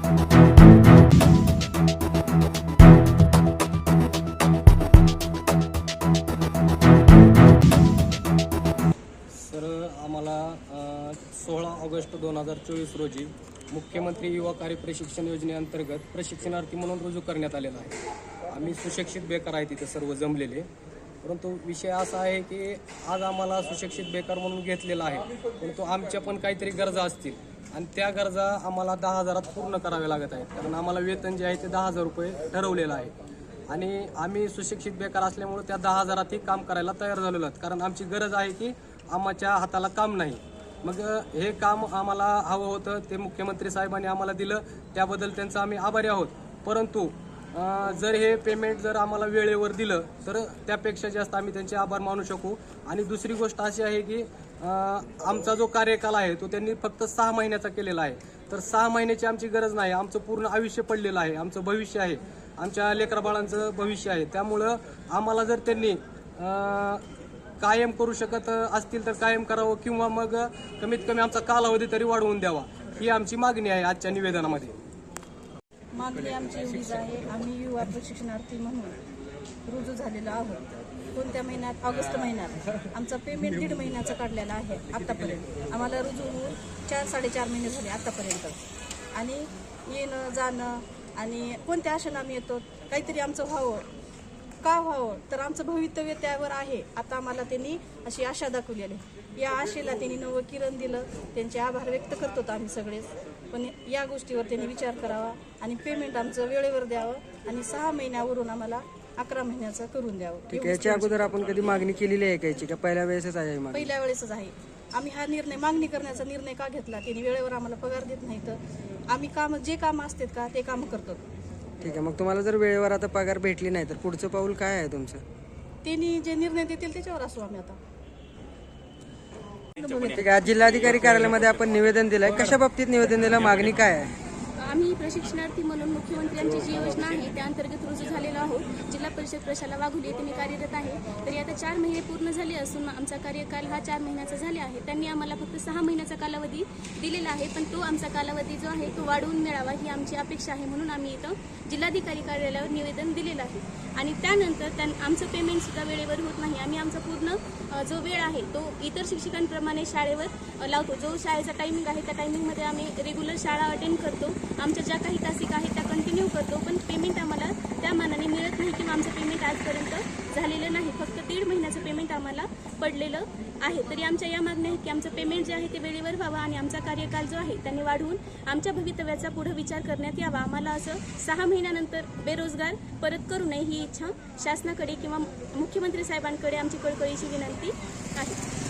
Sir, आम्हाला 16 August 2024 रोजी मुख्यमंत्री युवा कार्य प्रशिक्षण योजनेअंतर्गत प्रशिक्षणार्थी म्हणून रुजू करण्यात आलेला आहे. आम्ही सुशिक्षित बेकार आहे तिथे सर्व जमलेले, परंतु विषय असा आहे की आज आम्हाला सुशिक्षित बेकार म्हणून घेतलेला आहे, परंतु आमच्या पण काहीतरी गरजा असतील आणि त्या गरजा आम्हाला 10,000 पूर्ण कराव्या लागत आहेत. कारण आम्हाला वेतन जे आहे ते 10,000 रुपये ठरवलेलं आहे आणि आम्ही सुशिक्षित बेकार असल्यामुळे त्या 10,000 काम करायला तयार झालेलो आहोत. कारण आमची गरज आहे की आम्हाच्या हाताला काम नाही. मग हे काम आम्हाला हवं होतं, ते मुख्यमंत्री साहेबांनी आम्हाला दिलं, त्याबद्दल त्यांचा आम्ही आभारी आहोत. परंतु जर हे पेमेंट जर आम्हाला वेळेवर दिलं तर त्यापेक्षा जास्त आम्ही त्यांचे आभार मानू शकू. आणि दुसरी गोष्ट अशी आहे की आमचा जो कार्यकाल आहे तो त्यांनी फक्त 6 महिन्याचा केलेला आहे. तर 6 महिन्याची आमची गरज नाही, आमचं पूर्ण आयुष्य पडलेलं आहे, आमचं भविष्य आहे, आमच्या लेकराबाळांचं भविष्य आहे. त्यामुळं आम्हाला जर त्यांनी कायम करू शकत असतील तर कायम करावं किंवा मग कमीत कमी आमचा कालावधी तरी वाढवून द्यावा, ही आमची मागणी आहे आजच्या निवेदनामध्ये. मागणी आमची एवढीच आहे, आम्ही युवा प्रशिक्षणार्थी म्हणून रुजू झालेलो आहोत. कोणत्या महिन्यात? ऑगस्ट महिन्यात. आमचा पेमेंट 1.5 महिन्याचा काढलेला आहे आत्तापर्यंत. आम्हाला रुजू होऊन 4-4.5 महिने झाले आत्तापर्यंत. आणि येणं जाणं आणि कोणत्या आशेनं आम्ही येतो, काहीतरी आमचं व्हावं. का व्हावं? तर आमचं भवितव्य त्यावर आहे. आता आम्हाला त्यांनी अशी आशा दाखवलेली आहे. या आशेला त्यांनी नवं किरण दिलं, त्यांचे आभार व्यक्त करतो आम्ही सगळेच. पण या गोष्टीवर त्यांनी विचार करावा आणि पेमेंट आमचं वेळेवर द्यावं आणि 6 महिन्यावरून आम्हाला 11 महिन्याचं करून द्यावं. याच्या अगोदर आपण कधी मागणी केलेली आहे कायची का पहिल्या वेळेसच आहे? पहिल्या वेळेसच आहे. आम्ही हा निर्णय, मागणी करण्याचा निर्णय का घेतला? त्यांनी वेळेवर आम्हाला पगार देत नाही, तर आम्ही जे कामं असतात का ते कामं करतो. ठीक आहे, मग तुम्हाला जर वेळेवर आता पगार भेटली नाही तर पुढचं पाऊल काय आहे तुमचं? त्यांनी जे निर्णय देतील त्याच्यावर असू आम्ही आता. ठीक आहे, जिल्हाधिकारी कार्यालयामध्ये आपण निवेदन दिलंय, कशा बाबतीत निवेदन दिलं, मागणी काय आहे? आम्ही प्रशिक्षणार्थी म्हणून मुख्यमंत्र्यांची जी योजना आहे त्या अंतर्गत रुजू झालेलो आहोत. जिल्हा परिषद प्रशाला वाघोली येथे मी कार्यरत आहे. तरी आता 4 महिने पूर्ण झाले असून आमचा कार्यकाल हा 4 महिन्याचा झाला आहे. त्यांनी आम्हाला फक्त 6 महिन्याचा कालावधी दिलेला आहे, पण तो आमचा कालावधी जो आहे तो वाढवून मिळावा ही आमची अपेक्षा आहे. म्हणून आम्ही इथं जिल्हाधिकारी कार्यालयावर निवेदन दिलेलं आहे. आणि त्यानंतर आमचं पेमेंट सुद्धा वेळेवर होत नाही. आम्ही आमचा पूर्ण जो वेळ आहे तो इतर शिक्षकांप्रमाणे शाळेवर लावतो. जो शाळेचा टायमिंग आहे त्या टायमिंगमध्ये आम्ही रेग्युलर शाळा अटेंड करतो. आमच्या ज्या काही तासिका आहेत त्या कंटिन्यू करतो, पण पेमेंट आम्हाला त्या मानाने मिळत नाही किंवा आमचं पेमेंट आजपर्यंत झालेलं नाही. फक्त 1.5 महिन्याचं पेमेंट आम्हाला पडलेलं आहे. तरी आमच्या या मागण्या आहेत की आमचं पेमेंट जे आहे ते वेळेवर व्हावं आणि आमचा कार्यकाल जो आहे त्यांनी वाढवून आमच्या भवितव्याचा पुढे विचार करण्यात यावा. आम्हाला असं 6 महिन्यानंतर बेरोजगार परत करू नये ही इच्छा शासनाकडे किंवा मुख्यमंत्री साहेबांकडे आमची कळकळीची विनंती आहे.